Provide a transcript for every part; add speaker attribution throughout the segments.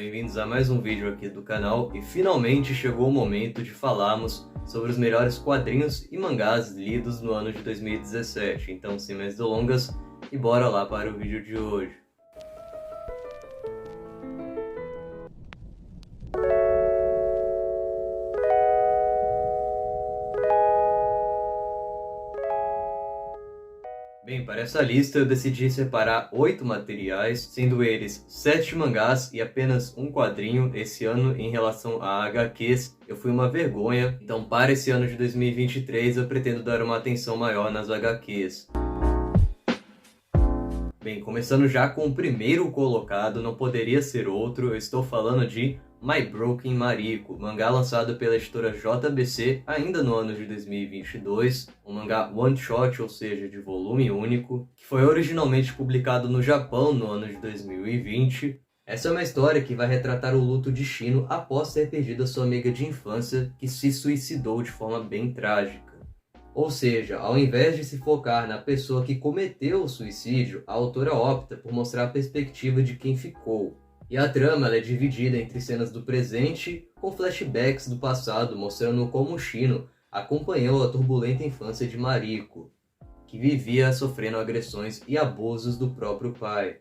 Speaker 1: bem-vindos a mais um vídeo aqui do canal e finalmente chegou o momento de falarmos sobre os melhores quadrinhos e mangás lidos no ano de 2017. Então, sem mais delongas, e bora lá para o vídeo de hoje. Bem, para essa lista eu decidi separar 8 materiais, sendo eles 7 mangás e apenas um quadrinho. Esse ano, em relação a HQs, eu fui uma vergonha, então para esse ano de 2023 eu pretendo dar uma atenção maior nas HQs. Bem, começando já com o primeiro colocado, não poderia ser outro, eu estou falando de My Broken Mariko, mangá lançado pela editora JBC ainda no ano de 2022, um mangá one-shot, ou seja, de volume único, que foi originalmente publicado no Japão no ano de 2020. Essa é uma história que vai retratar o luto de Shino após ter perdido a sua amiga de infância, que se suicidou de forma bem trágica. Ou seja, ao invés de se focar na pessoa que cometeu o suicídio, a autora opta por mostrar a perspectiva de quem ficou. E a trama ela é dividida entre cenas do presente com flashbacks do passado, mostrando como Shino acompanhou a turbulenta infância de Mariko, que vivia sofrendo agressões e abusos do próprio pai.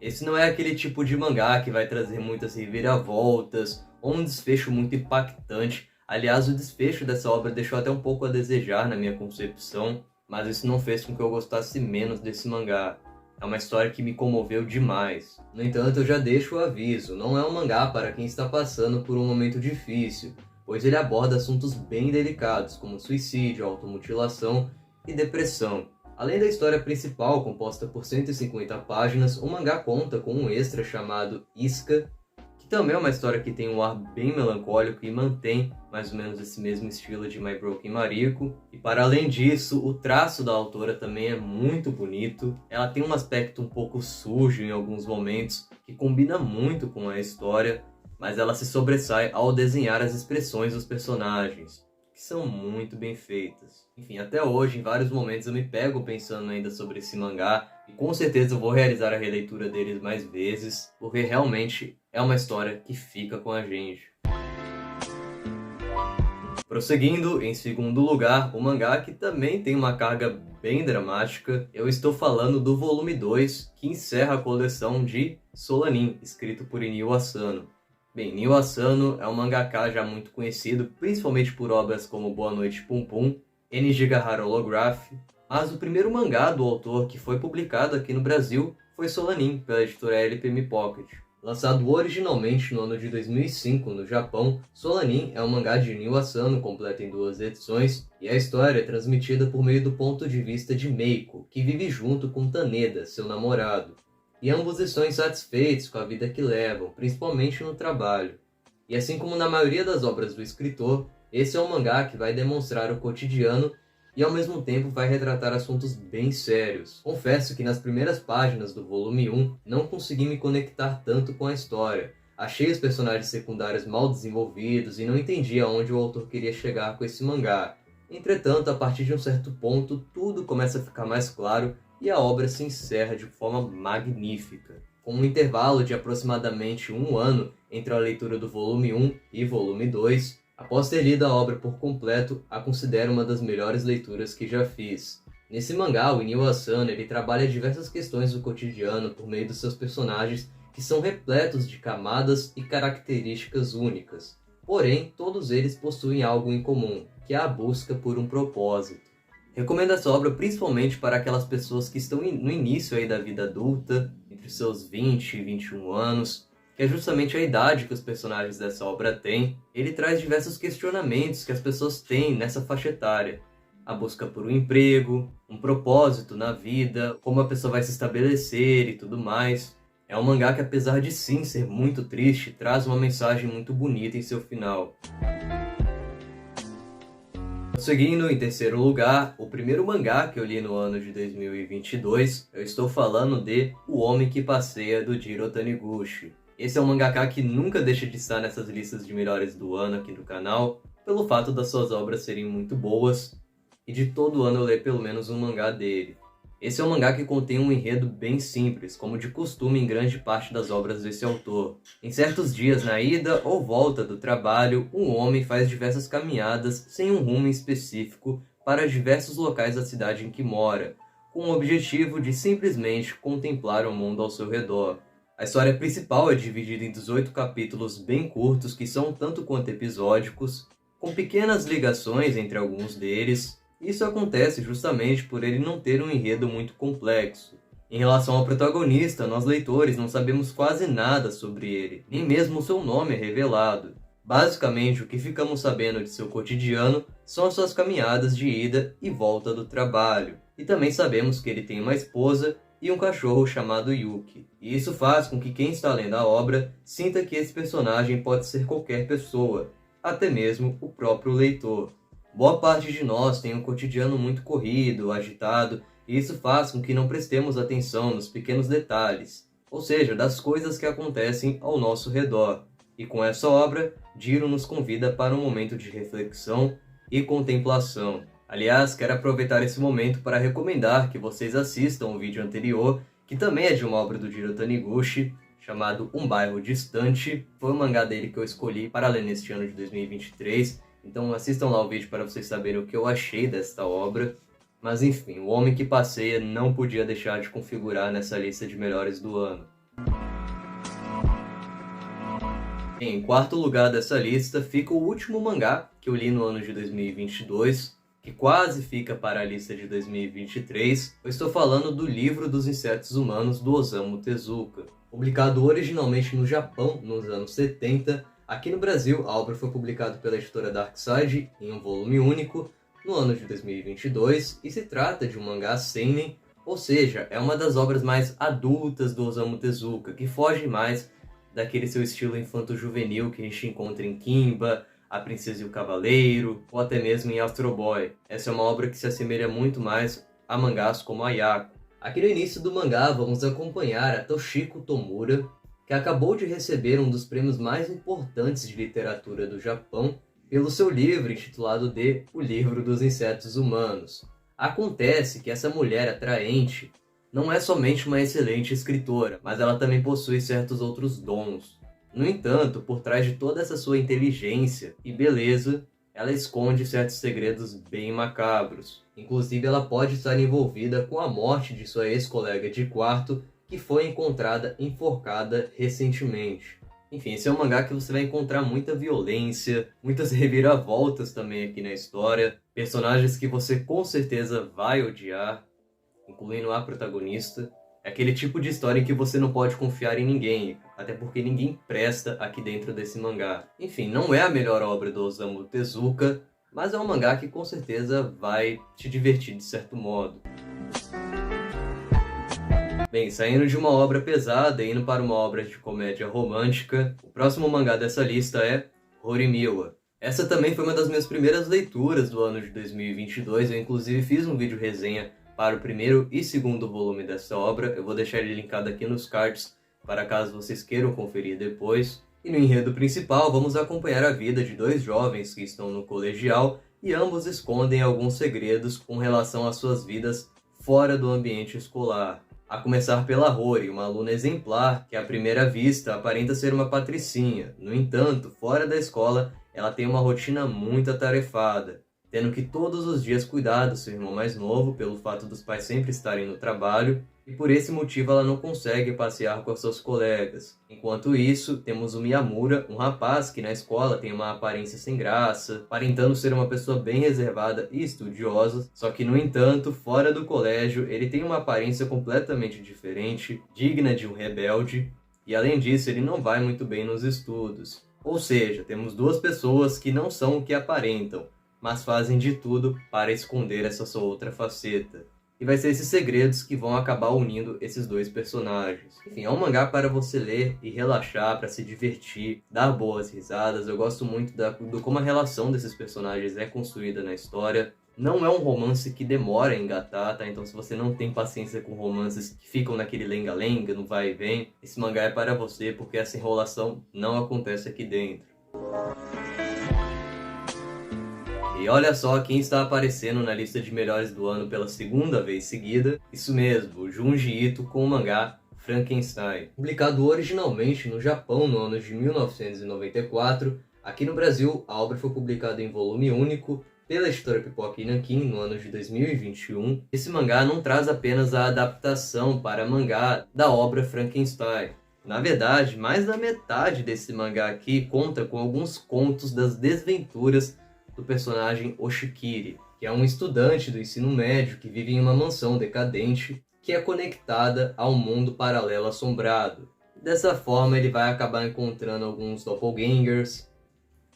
Speaker 1: Esse não é aquele tipo de mangá que vai trazer muitas reviravoltas ou um desfecho muito impactante. Aliás, o desfecho dessa obra deixou até um pouco a desejar na minha concepção, mas isso não fez com que eu gostasse menos desse mangá. É uma história que me comoveu demais. No entanto, eu já deixo o aviso, não é um mangá para quem está passando por um momento difícil, pois ele aborda assuntos bem delicados, como suicídio, automutilação e depressão. Além da história principal, composta por 150 páginas, o mangá conta com um extra chamado Iska, que também é uma história que tem um ar bem melancólico e mantém mais ou menos esse mesmo estilo de My Broken Mariko. E para além disso, o traço da autora também é muito bonito. Ela tem um aspecto um pouco sujo em alguns momentos, que combina muito com a história, mas ela se sobressai ao desenhar as expressões dos personagens, que são muito bem feitas. Enfim, até hoje, em vários momentos eu me pego pensando ainda sobre esse mangá, e com certeza eu vou realizar a releitura deles mais vezes, porque realmente é uma história que fica com a gente. Prosseguindo, em segundo lugar, o mangá que também tem uma carga bem dramática, eu estou falando do volume 2, que encerra a coleção de Solanin, escrito por Inio Asano. Bem, Inio Asano é um mangaka já muito conhecido, principalmente por obras como Boa Noite Pum Pum, Nijigahara Holograph, mas o primeiro mangá do autor que foi publicado aqui no Brasil foi Solanin, pela editora LPM Pocket. Lançado originalmente no ano de 2005 no Japão, Solanin é um mangá de Inio Asano completo em 2 edições, e a história é transmitida por meio do ponto de vista de Meiko, que vive junto com Taneda, seu namorado. E ambos estão insatisfeitos com a vida que levam, principalmente no trabalho. E assim como na maioria das obras do escritor, esse é um mangá que vai demonstrar o cotidiano e ao mesmo tempo vai retratar assuntos bem sérios. Confesso que nas primeiras páginas do volume 1 não consegui me conectar tanto com a história. Achei os personagens secundários mal desenvolvidos e não entendi aonde o autor queria chegar com esse mangá. Entretanto, a partir de um certo ponto, tudo começa a ficar mais claro e a obra se encerra de forma magnífica. Com um intervalo de aproximadamente 1 ano entre a leitura do volume 1 e volume 2, após ter lido a obra por completo, a considero uma das melhores leituras que já fiz. Nesse mangá, o Inio Asano ele trabalha diversas questões do cotidiano por meio dos seus personagens, que são repletos de camadas e características únicas. Porém, todos eles possuem algo em comum, que é a busca por um propósito. Recomendo essa obra principalmente para aquelas pessoas que estão no início aí da vida adulta, entre seus 20 e 21 anos, que é justamente a idade que os personagens dessa obra têm. Ele traz diversos questionamentos que as pessoas têm nessa faixa etária. A busca por um emprego, um propósito na vida, como a pessoa vai se estabelecer e tudo mais. É um mangá que, apesar de sim ser muito triste, traz uma mensagem muito bonita em seu final. Seguindo, em terceiro lugar, o primeiro mangá que eu li no ano de 2022, eu estou falando de O Homem que Passeia, do Jiro Taniguchi. Esse é um mangaka que nunca deixa de estar nessas listas de melhores do ano aqui do canal, pelo fato das suas obras serem muito boas, e de todo ano eu ler pelo menos um mangá dele. Esse é um mangá que contém um enredo bem simples, como de costume em grande parte das obras desse autor. Em certos dias na ida ou volta do trabalho, um homem faz diversas caminhadas sem um rumo específico para diversos locais da cidade em que mora, com o objetivo de simplesmente contemplar o mundo ao seu redor. A história principal é dividida em 18 capítulos bem curtos que são tanto quanto episódicos, com pequenas ligações entre alguns deles. Isso acontece justamente por ele não ter um enredo muito complexo. Em relação ao protagonista, nós leitores não sabemos quase nada sobre ele, nem mesmo o seu nome é revelado. Basicamente, o que ficamos sabendo de seu cotidiano são as suas caminhadas de ida e volta do trabalho. E também sabemos que ele tem uma esposa e um cachorro chamado Yuki. E isso faz com que quem está lendo a obra sinta que esse personagem pode ser qualquer pessoa, até mesmo o próprio leitor. Boa parte de nós tem um cotidiano muito corrido, agitado, e isso faz com que não prestemos atenção nos pequenos detalhes, ou seja, das coisas que acontecem ao nosso redor. E com essa obra, Jiro nos convida para um momento de reflexão e contemplação. Aliás, quero aproveitar esse momento para recomendar que vocês assistam o vídeo anterior, que também é de uma obra do Jiro Taniguchi, chamado Um Bairro Distante. Foi o mangá dele que eu escolhi para ler neste ano de 2023, então assistam lá o vídeo para vocês saberem o que eu achei desta obra. Mas enfim, O Homem que Passeia não podia deixar de configurar nessa lista de melhores do ano. Em quarto lugar dessa lista fica o último mangá que eu li no ano de 2022, que quase fica para a lista de 2023. Eu estou falando do Livro dos Insetos Humanos, do Osamu Tezuka. Publicado originalmente no Japão, nos anos 70, aqui no Brasil a obra foi publicada pela editora Darkside em um volume único, no ano de 2022, e se trata de um mangá seinen, ou seja, é uma das obras mais adultas do Osamu Tezuka, que foge mais daquele seu estilo infanto-juvenil que a gente encontra em Kimba, A Princesa e o Cavaleiro, ou até mesmo em Astro Boy. Essa é uma obra que se assemelha muito mais a mangás como Ayako. Aqui no início do mangá vamos acompanhar a Toshiko Tomura, que acabou de receber um dos prêmios mais importantes de literatura do Japão pelo seu livro intitulado de O Livro dos Insetos Humanos. Acontece que essa mulher atraente não é somente uma excelente escritora, mas ela também possui certos outros dons. No entanto, por trás de toda essa sua inteligência e beleza, ela esconde certos segredos bem macabros. Inclusive, ela pode estar envolvida com a morte de sua ex-colega de quarto, que foi encontrada enforcada recentemente. Enfim, esse é um mangá que você vai encontrar muita violência, muitas reviravoltas também aqui na história, personagens que você com certeza vai odiar, incluindo a protagonista. É aquele tipo de história em que você não pode confiar em ninguém, até porque ninguém presta aqui dentro desse mangá. Enfim, não é a melhor obra do Osamu Tezuka, mas é um mangá que com certeza vai te divertir de certo modo. Bem, saindo de uma obra pesada e indo para uma obra de comédia romântica, o próximo mangá dessa lista é Horimiya. Essa também foi uma das minhas primeiras leituras do ano de 2022, eu inclusive fiz um vídeo resenha para o primeiro e segundo volume dessa obra, eu vou deixar ele linkado aqui nos cards, para caso vocês queiram conferir depois. E no enredo principal, vamos acompanhar a vida de dois jovens que estão no colegial e ambos escondem alguns segredos com relação às suas vidas fora do ambiente escolar. A começar pela Rory, uma aluna exemplar que à primeira vista aparenta ser uma patricinha. No entanto, fora da escola, ela tem uma rotina muito atarefada, tendo que todos os dias cuidar do seu irmão mais novo pelo fato dos pais sempre estarem no trabalho, e por esse motivo ela não consegue passear com seus colegas. Enquanto isso, temos o Miyamura, um rapaz que na escola tem uma aparência sem graça, aparentando ser uma pessoa bem reservada e estudiosa, só que no entanto, fora do colégio, ele tem uma aparência completamente diferente, digna de um rebelde, e além disso ele não vai muito bem nos estudos. Ou seja, temos duas pessoas que não são o que aparentam, mas fazem de tudo para esconder essa sua outra faceta. E vai ser esses segredos que vão acabar unindo esses dois personagens. Enfim, é um mangá para você ler e relaxar, para se divertir, dar boas risadas. Eu gosto muito do como a relação desses personagens é construída na história. Não é um romance que demora a engatar, tá? Então se você não tem paciência com romances que ficam naquele lenga-lenga, no vai e vem, esse mangá é para você, porque essa enrolação não acontece aqui dentro. E olha só quem está aparecendo na lista de melhores do ano pela segunda vez seguida. Isso mesmo, o Junji Ito com o mangá Frankenstein. Publicado originalmente no Japão no ano de 1994, aqui no Brasil a obra foi publicada em volume único pela editora Pipoca e Nanquim no ano de 2021. Esse mangá não traz apenas a adaptação para mangá da obra Frankenstein. Na verdade, mais da metade desse mangá aqui conta com alguns contos das desventuras do personagem Oshikiri, que é um estudante do ensino médio que vive em uma mansão decadente que é conectada ao mundo paralelo assombrado. Dessa forma, ele vai acabar encontrando alguns doppelgangers,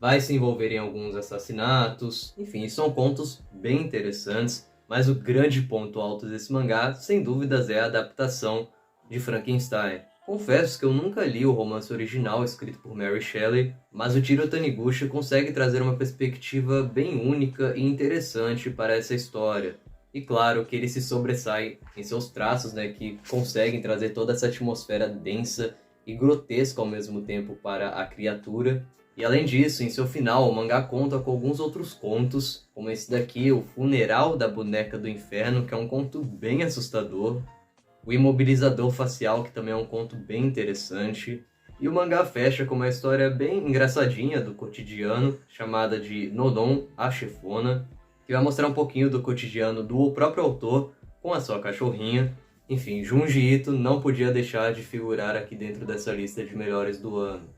Speaker 1: vai se envolver em alguns assassinatos, enfim, são contos bem interessantes, mas o grande ponto alto desse mangá, sem dúvidas, é a adaptação de Frankenstein. Confesso que eu nunca li o romance original escrito por Mary Shelley, mas o Jiro Taniguchi consegue trazer uma perspectiva bem única e interessante para essa história. E claro que ele se sobressai em seus traços, que conseguem trazer toda essa atmosfera densa e grotesca ao mesmo tempo para a criatura. E além disso, em seu final, o mangá conta com alguns outros contos, como esse daqui, O Funeral da Boneca do Inferno, que é um conto bem assustador. O Imobilizador Facial, que também é um conto bem interessante. E o mangá fecha com uma história bem engraçadinha do cotidiano, chamada de Nodon, a Chefona, que vai mostrar um pouquinho do cotidiano do próprio autor com a sua cachorrinha. Enfim, Junji Ito não podia deixar de figurar aqui dentro dessa lista de melhores do ano.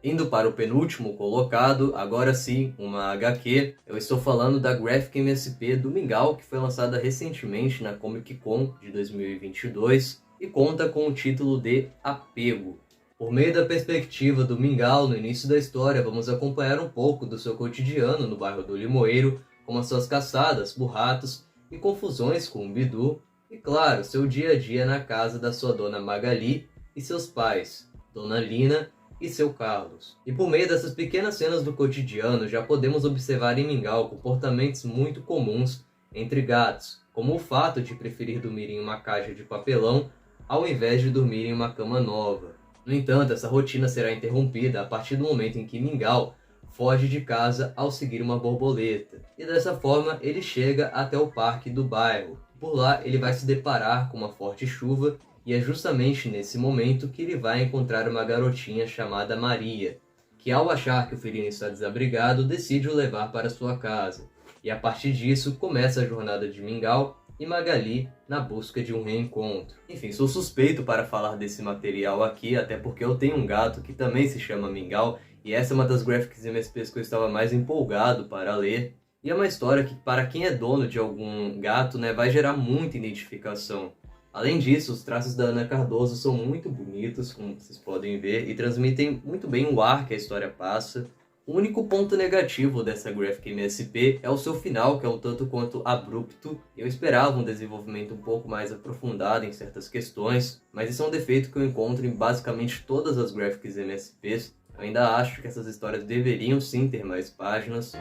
Speaker 1: Indo para o penúltimo colocado, agora sim, uma HQ. Eu estou falando da Graphic MSP do Mingau, que foi lançada recentemente na Comic Con de 2022 e conta com o título de Apego. Por meio da perspectiva do Mingau, no início da história, vamos acompanhar um pouco do seu cotidiano no bairro do Limoeiro, como as suas caçadas por ratos e confusões com o Bidu, e claro, seu dia a dia na casa da sua dona Magali e seus pais, Dona Lina e seu Carlos. E por meio dessas pequenas cenas do cotidiano, já podemos observar em Mingau comportamentos muito comuns entre gatos, como o fato de preferir dormir em uma caixa de papelão ao invés de dormir em uma cama nova. No entanto, essa rotina será interrompida a partir do momento em que Mingau foge de casa ao seguir uma borboleta. E dessa forma, ele chega até o parque do bairro. Por lá, ele vai se deparar com uma forte chuva e é justamente nesse momento que ele vai encontrar uma garotinha chamada Maria, que ao achar que o felino está desabrigado, decide o levar para sua casa. E a partir disso, começa a jornada de Mingau e Magali na busca de um reencontro. Enfim, sou suspeito para falar desse material aqui, até porque eu tenho um gato que também se chama Mingau, e essa é uma das graphics MSPs que eu estava mais empolgado para ler. E é uma história que, para quem é dono de algum gato, vai gerar muita identificação. Além disso, os traços da Ana Cardoso são muito bonitos, como vocês podem ver, e transmitem muito bem o ar que a história passa. O único ponto negativo dessa Graphic MSP é o seu final, que é um tanto quanto abrupto. Eu esperava um desenvolvimento um pouco mais aprofundado em certas questões, mas isso é um defeito que eu encontro em basicamente todas as Graphics MSPs. Eu ainda acho que essas histórias deveriam sim ter mais páginas.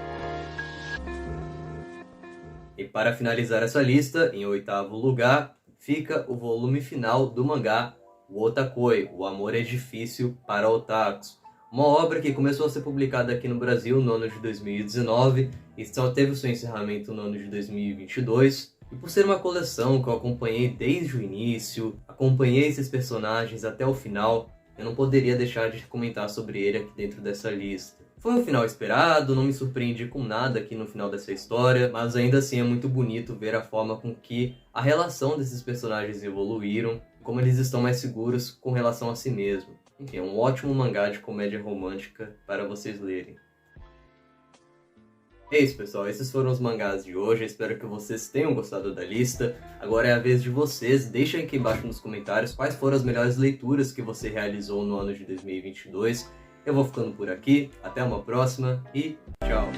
Speaker 1: E para finalizar essa lista, em 8º lugar, fica o volume final do mangá O Otakoi, O Amor é Difícil para Otakus. Uma obra que começou a ser publicada aqui no Brasil no ano de 2019 e só teve o seu encerramento no ano de 2022. E por ser uma coleção que eu acompanhei desde o início, acompanhei esses personagens até o final, eu não poderia deixar de comentar sobre ele aqui dentro dessa lista. Foi um final esperado, não me surpreendi com nada aqui no final dessa história, mas ainda assim é muito bonito ver a forma com que a relação desses personagens evoluíram, como eles estão mais seguros com relação a si mesmo. Enfim, é um ótimo mangá de comédia romântica para vocês lerem. É isso, pessoal, esses foram os mangás de hoje, espero que vocês tenham gostado da lista. Agora é a vez de vocês, deixem aqui embaixo nos comentários quais foram as melhores leituras que você realizou no ano de 2022. Eu vou ficando por aqui, até uma próxima e tchau!